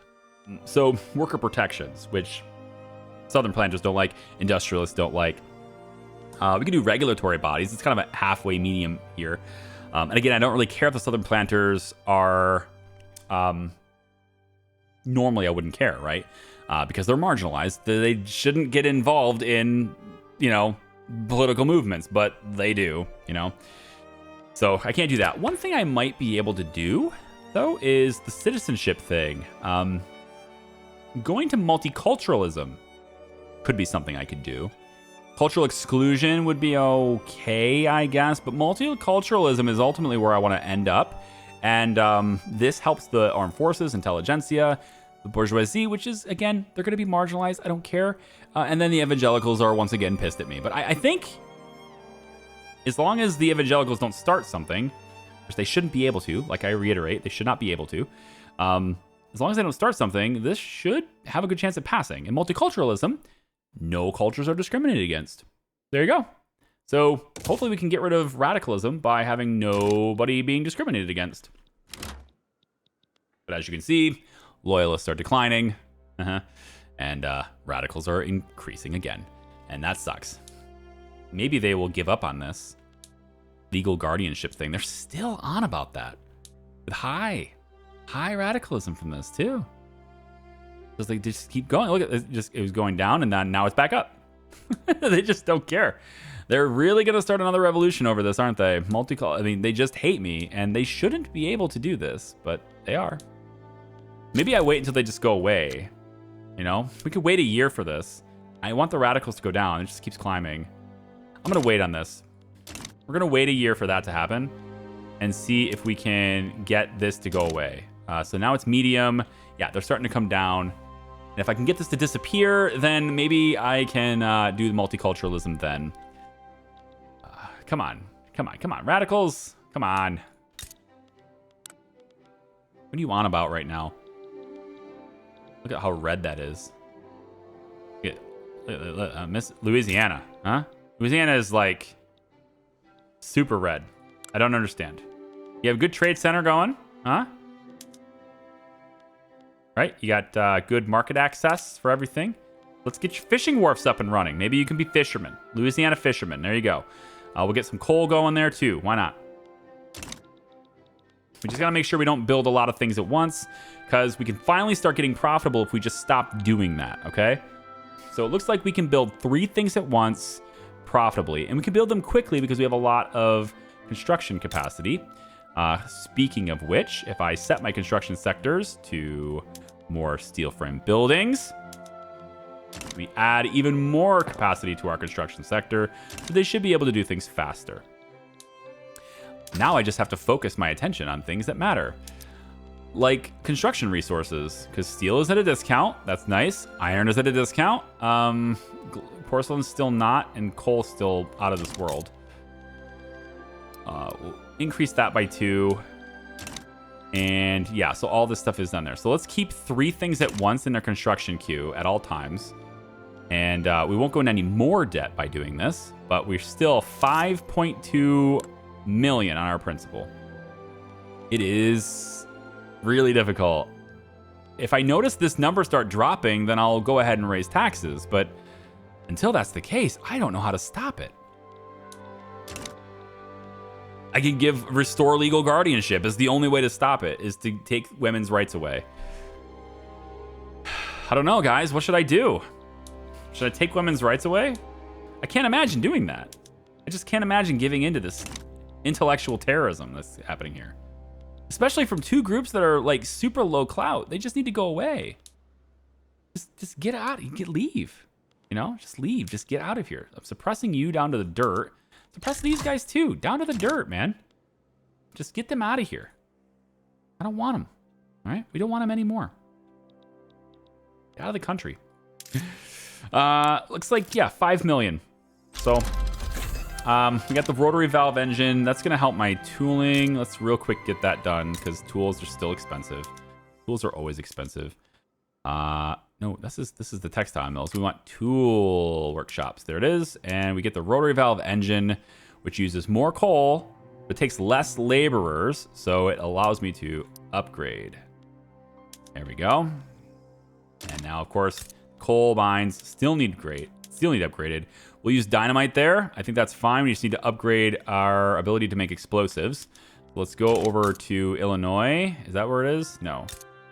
So worker protections, which Southern planters don't like, industrialists don't like. We can do regulatory bodies. It's kind of a halfway medium here. And again, I don't really care if the Southern planters are... normally I wouldn't care, right? Because they're marginalized. They shouldn't get involved in, political movements, but they do, So I can't do that. One thing I might be able to do, though, is the citizenship thing. Going to multiculturalism could be something I could do. Cultural exclusion would be okay, I guess, but multiculturalism is ultimately where I want to end up. And this helps the armed forces, intelligentsia, the bourgeoisie, which is, again, they're going to be marginalized. I don't care. And then the evangelicals are once again pissed at me. But I think as long as the evangelicals don't start something, which they shouldn't be able to, like I reiterate, they should not be able to. As long as they don't start something, this should have a good chance of passing. In multiculturalism, no cultures are discriminated against. There you go. So hopefully we can get rid of radicalism by having nobody being discriminated against. But as you can see, loyalists are declining, and radicals are increasing again. And that sucks. Maybe they will give up on this legal guardianship thing. They're still on about that. with high radicalism from this too. Just like just keep going. Look at it, it was going down and then now it's back up. They just don't care. They're really gonna start another revolution over this, aren't they? I mean, they just hate me, and they shouldn't be able to do this, but they are. Maybe I wait until they just go away. You know, we could wait a year for this. I want the radicals to go down. It just keeps climbing. I'm gonna wait on this. We're gonna wait a year for that to happen and see if we can get this to go away. So now it's medium. Yeah, they're starting to come down. And if I can get this to disappear, then maybe I can do the multiculturalism then. Come on. Radicals, come on. What are you on about right now? Look at how red that is. Miss Louisiana, huh? Louisiana is like super red. I don't understand. You have a good trade center going, huh? Right? You got good market access for everything. Let's get your fishing wharfs up and running. Maybe you can be fishermen. Louisiana fishermen. There you go. We'll get some coal going there too. Why not? We just got to make sure we don't build a lot of things at once, because we can finally start getting profitable if we just stop doing that, okay? So it looks like we can build 3 things at once profitably, and we can build them quickly because we have a lot of construction capacity. Speaking of which, if I set my construction sectors to more steel frame buildings, we add even more capacity to our construction sector, so they should be able to do things faster. Now I just have to focus my attention on things that matter, like construction resources, because steel is at a discount. That's nice. Iron is at a discount. Porcelain's still not, and coal's still out of this world. We'll increase that by 2. And yeah, so all this stuff is done there. So let's keep 3 things at once in our construction queue at all times. And we won't go into any more debt by doing this, but we're still 5.2 million on our principal. It is really difficult. If I notice this number start dropping, then I'll go ahead and raise taxes. But until that's the case, I don't know how to stop it. I can restore legal guardianship is the only way to stop it, is to take women's rights away. I don't know, guys. What should I do? Should I take women's rights away? I can't imagine doing that. I just can't imagine giving into this intellectual terrorism that's happening here. Especially from 2 groups that are like super low clout. They just need to go away. Just get out. Leave. You know, just leave. Just get out of here. I'm suppressing you down to the dirt. Suppress these guys too. Down to the dirt, man. Just get them out of here. I don't want them. All right? We don't want them anymore. Get out of the country. Looks like, yeah, 5 million. So, we got the rotary valve engine. That's going to help my tooling. Let's real quick get that done, because tools are still expensive. Tools are always expensive. No, this is the textile mills. We want tool workshops. There it is. And we get the rotary valve engine, which uses more coal, but takes less laborers. So it allows me to upgrade. There we go. And now, of course, coal mines still need upgraded. We'll use dynamite there. I think that's fine. We just need to upgrade our ability to make explosives. Let's go over to Illinois. Is that where it is? No.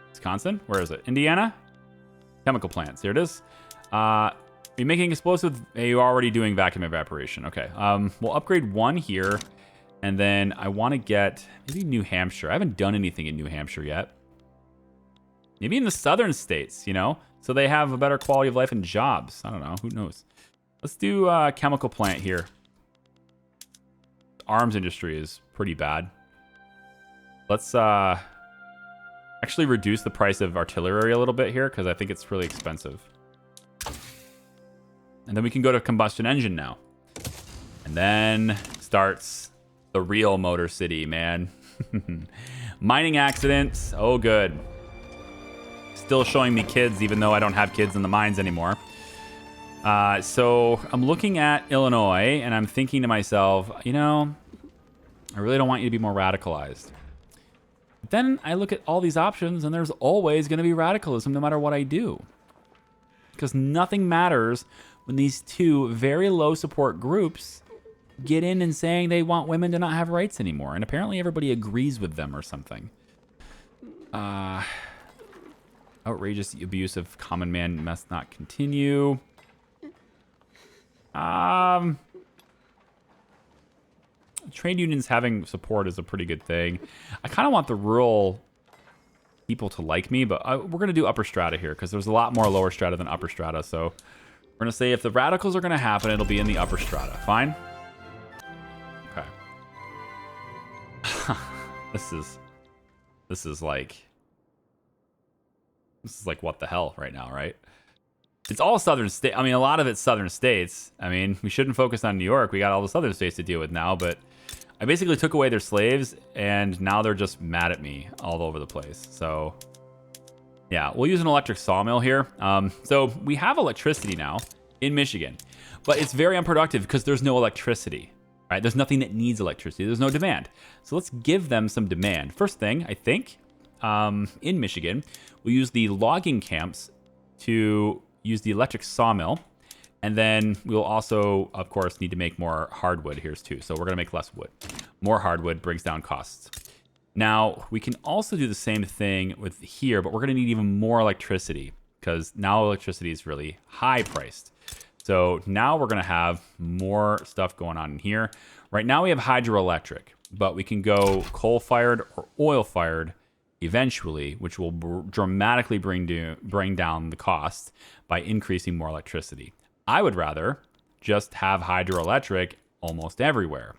Wisconsin? Where is it? Indiana? Chemical plants. Here it is. Are you making explosive? Are you already doing vacuum evaporation? Okay. We'll upgrade 1 here. And then I want to get maybe New Hampshire. I haven't done anything in New Hampshire yet. Maybe in the southern states, you know? So they have a better quality of life and jobs. I don't know. Who knows? Let's do a chemical plant here. Arms industry is pretty bad. Let's actually reduce the price of artillery a little bit here, because I think it's really expensive. And then we can go to combustion engine now. And then starts the real Motor City, man. Mining accidents. Oh, good. Still showing me kids, even though I don't have kids in the mines anymore. So I'm looking at Illinois, and I'm thinking to myself, you know, I really don't want you to be more radicalized. But then I look at all these options, and there's always going to be radicalism no matter what I do. Because nothing matters when these 2 very low support groups get in and saying they want women to not have rights anymore. And apparently everybody agrees with them or something. Outrageous abuse of common man must not continue. Trade unions having support is a pretty good thing. I kind of want the rural people to like me, but we're going to do upper strata here because there's a lot more lower strata than upper strata. So we're going to say if the radicals are going to happen, it'll be in the upper strata. Fine? Okay. This is like what the hell right now, right? It's all southern state. I mean, a lot of it's southern states. I mean, we shouldn't focus on New York. We got all the southern states to deal with now, but I basically took away their slaves, and now they're just mad at me all over the place. So, yeah, we'll use an electric sawmill here. So we have electricity now in Michigan, but it's very unproductive because there's no electricity, right? There's nothing that needs electricity. There's no demand. So let's give them some demand. First thing, I think, in Michigan, we'll use the logging camps to use the electric sawmill. And then we'll also, of course, need to make more hardwood here too. So we're going to make less wood. More hardwood brings down costs. Now, we can also do the same thing with here, but we're going to need even more electricity because now electricity is really high priced. So now we're going to have more stuff going on in here. Right now we have hydroelectric, but we can go coal-fired or oil-fired eventually, which will dramatically bring down the cost by increasing more electricity. I would rather just have hydroelectric almost everywhere.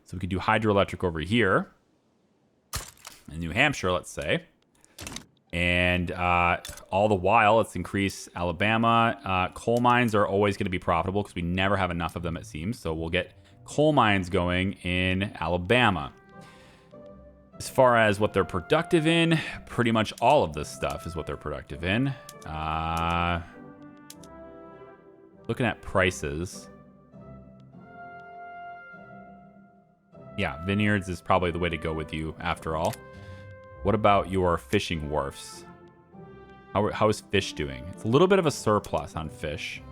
So we could do hydroelectric over here in New Hampshire, let's say. And all the while, let's increase Alabama. Coal mines are always going to be profitable because we never have enough of them, it seems. So we'll get coal mines going in Alabama. As far as what they're productive in, pretty much all of this stuff is what they're productive in. Looking at prices. Yeah, vineyards is probably the way to go with you after all. What about your fishing wharfs? How is fish doing? It's a little bit of a surplus on fish.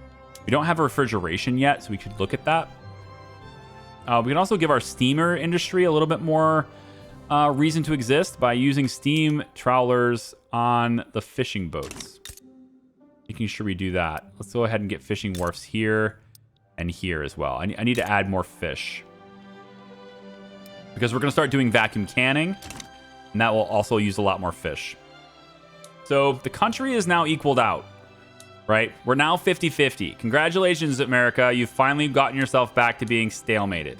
We don't have refrigeration yet, so we could look at that. We can also give our steamer industry a little bit more reason to exist by using steam trawlers on the fishing boats. Making sure we do that. Let's go ahead and get fishing wharfs here and here as well. I need to add more fish because we're going to start doing vacuum canning, and that will also use a lot more fish. So the country is now equaled out, right? We're now 50-50. Congratulations, America. You've finally gotten yourself back to being stalemated.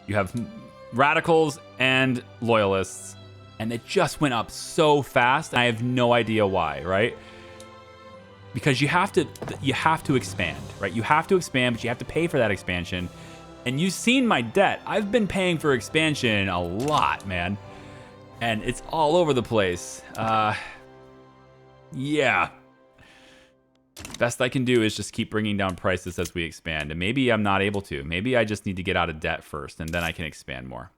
You have radicals and loyalists, and it just went up so fast. I have no idea why, right? Because you have to expand, right? You have to expand, but you have to pay for that expansion. And you've seen my debt. I've been paying for expansion a lot, man. And it's all over the place. Yeah. Best I can do is just keep bringing down prices as we expand. And maybe I'm not able to. Maybe I just need to get out of debt first, and then I can expand more.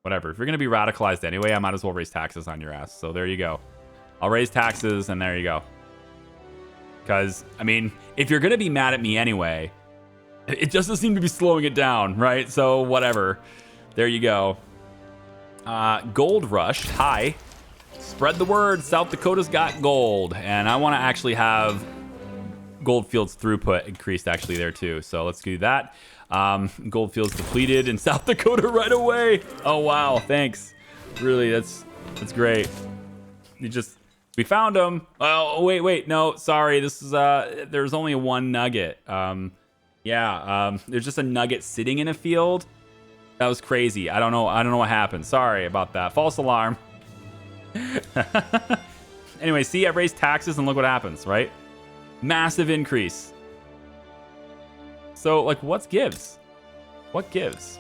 Whatever. If you're going to be radicalized anyway, I might as well raise taxes on your ass. So there you go. I'll raise taxes, and there you go. Because, I mean, if you're going to be mad at me anyway, it just doesn't seem to be slowing it down, right? So, whatever. There you go. Gold rush. Hi. Spread the word. South Dakota's got gold. And I want to actually have Goldfields throughput increased actually there, too. So, let's do that. Goldfields depleted in South Dakota right away. Oh, wow. Thanks. Really, that's great. We found them. Oh, wait. No, sorry. This is, there's only one nugget. There's just a nugget sitting in a field. That was crazy. I don't know what happened. Sorry about that. False alarm. Anyway, see, I raised taxes and look what happens, right? Massive increase. So, like, what gives? What gives?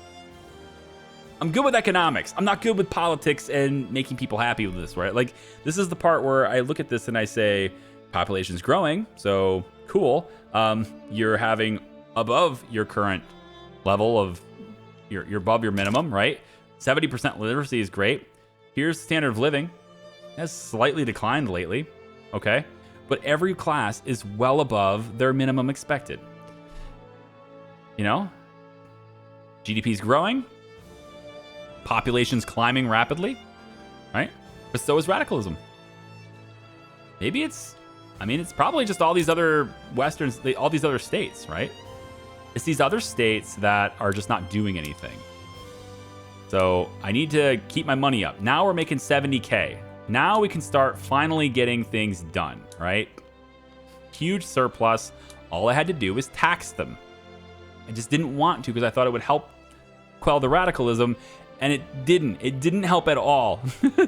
I'm good with economics. I'm not good with politics and making people happy with this, right? Like, this is the part where I look at this and I say, population's growing, so cool. You're having above your current level of, you're above your minimum, right? 70% literacy is great. Here's standard of living. It has slightly declined lately, okay? But every class is well above their minimum expected. You know? GDP's growing. Population's climbing rapidly. right? But so is radicalism. Maybe it's probably just all these other all these other states, right? It's these other states that are just not doing anything. So I need to keep my money up. Now we're making 70K. Now we can start finally getting things done, right? Huge surplus. All I had to do was tax them. I just didn't want to because I thought it would help quell the radicalism, and it didn't. It didn't help at all.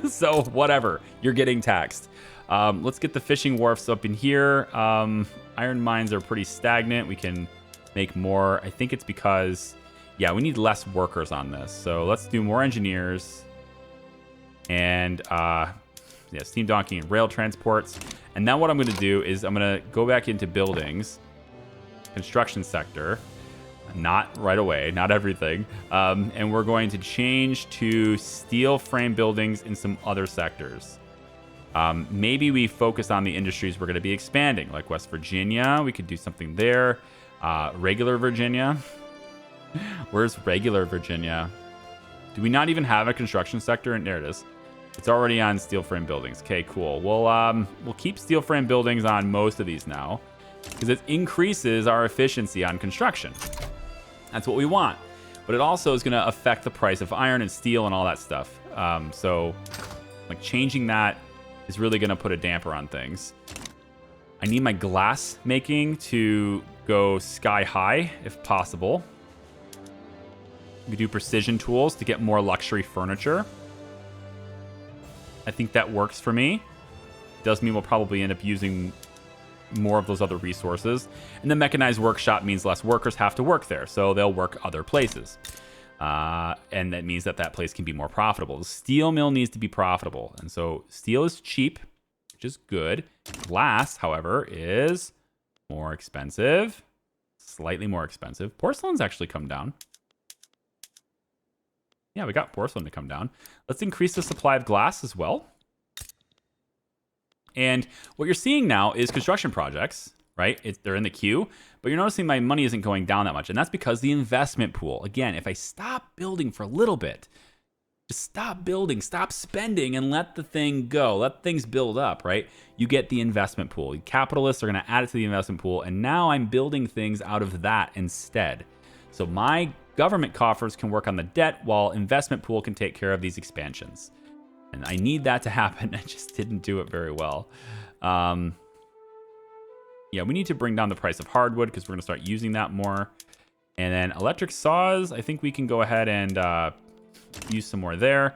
So whatever, you're getting taxed. Let's get the fishing wharfs up in here. Iron mines are pretty stagnant. We can make more. I think it's because, yeah, we need less workers on this. So let's do more engineers and steam docking and rail transports. And now what I'm going to do is I'm going to go back into buildings, construction sector. Not right away, not everything. And we're going to change to steel frame buildings in some other sectors. Maybe we focus on the industries we're going to be expanding, like West Virginia. We could do something there. Regular Virginia. Where's regular Virginia? Do we not even have a construction sector? And there it is. It's already on steel frame buildings. Okay, cool. We'll keep steel frame buildings on most of these now because it increases our efficiency on construction. That's what we want. But it also is going to affect the price of iron and steel and all that stuff. So like changing that is really going to put a damper on things. I need my glass making to go sky high if possible. We do precision tools to get more luxury furniture. I think that works for me. Does mean we'll probably end up using more of those other resources. And the mechanized workshop means less workers have to work there, so they'll work other places. And that means that place can be more profitable. The steel mill needs to be profitable. And so steel is cheap, which is good. Glass, however, is more expensive. Slightly more expensive. Porcelain's actually come down. Yeah, we got porcelain to come down. Let's increase the supply of glass as well. And what you're seeing now is construction projects, right? They're in the queue, but you're noticing my money isn't going down that much. And that's because the investment pool, again, if I stop building for a little bit, just stop building, stop spending, and let the thing go, let things build up, right? You get the investment pool. Capitalists are going to add it to the investment pool, and now I'm building things out of that instead. So my government coffers can work on the debt while investment pool can take care of these expansions. And I need that to happen. I just didn't do it very well. Yeah, we need to bring down the price of hardwood because we're going to start using that more. And then electric saws, I think we can go ahead and use some more there.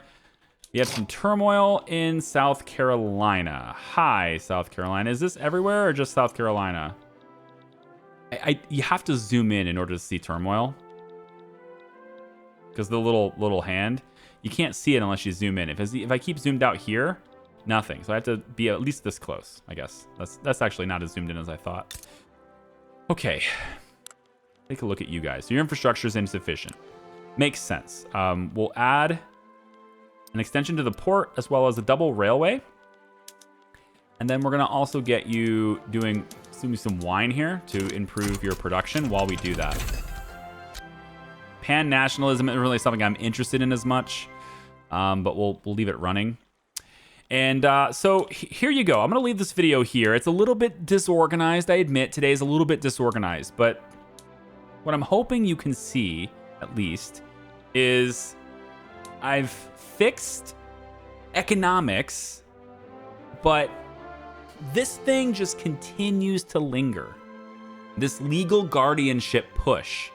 We have some turmoil in South Carolina. Hi, South Carolina. Is this everywhere or just South Carolina? You have to zoom in order to see turmoil. Because the little hand, you can't see it unless you zoom in. If I keep zoomed out here, nothing. So I have to be at least this close, I guess. That's actually not as zoomed in as I thought. Okay. Take a look at you guys. So your infrastructure is insufficient. Makes sense. We'll add an extension to the port as well as a double railway. And then we're going to also get you doing some wine here to improve your production while we do that. Pan-nationalism isn't really something I'm interested in as much, but we'll leave it running. And so here you go. I'm going to leave this video here. It's a little bit disorganized, I admit. Today is a little bit disorganized, but what I'm hoping you can see, at least, is I've fixed economics, but this thing just continues to linger. This legal guardianship push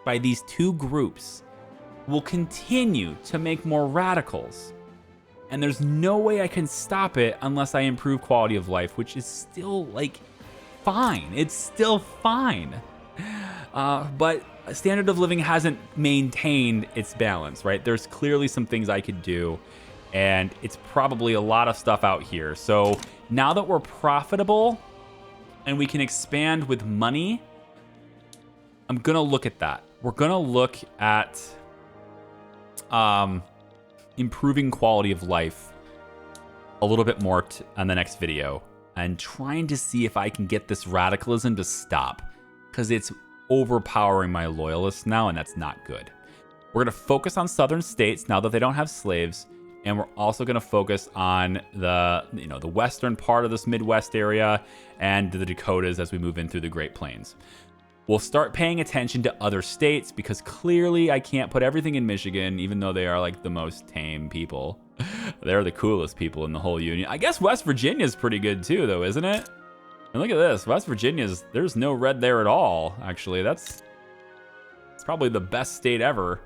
by these two groups will continue to make more radicals. And there's no way I can stop it unless I improve quality of life, which is still, like, fine. It's still fine. But standard of living hasn't maintained its balance, right? There's clearly some things I could do, and it's probably a lot of stuff out here. So now that we're profitable and we can expand with money, I'm going to look at that. We're going to look at improving quality of life a little bit more on the next video and trying to see if I can get this radicalism to stop, because it's overpowering my loyalists now, and that's not good. We're going to focus on southern states now that they don't have slaves, And we're also going to focus on the, the western part of this Midwest area and the Dakotas as we move in through the Great Plains. We'll start paying attention to other states because clearly I can't put everything in Michigan, even though they are like the most tame people. They're the coolest people in the whole union. I guess West Virginia is pretty good too, though, isn't it? And look at this. West Virginia's, there's no red there at all, actually. It's probably the best state ever.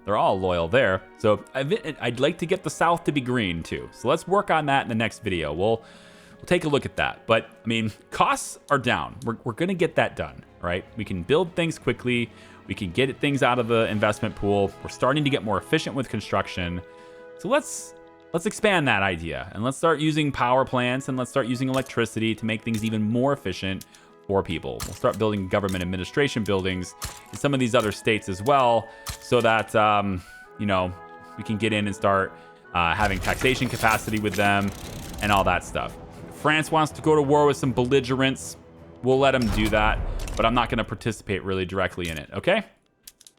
They're all loyal there. So I'd like to get the South to be green too. So let's work on that in the next video. We'll take a look at that. But I mean, costs are down. We're going to get that done, right? We can build things quickly. We can get things out of the investment pool. We're starting to get more efficient with construction. So let's expand that idea and let's start using power plants and let's start using electricity to make things even more efficient for people. We'll start building government administration buildings in some of these other states as well, so that we can get in and start having taxation capacity with them and all that stuff. If France wants to go to war with some belligerents, we'll let them do that, but I'm not going to participate really directly in it. Okay,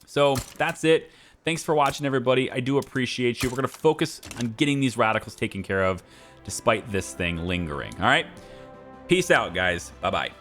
so that's it. Thanks for watching, everybody. I do appreciate you. We're going to focus on getting these radicals taken care of despite this thing lingering. All right, peace out, guys. Bye-bye.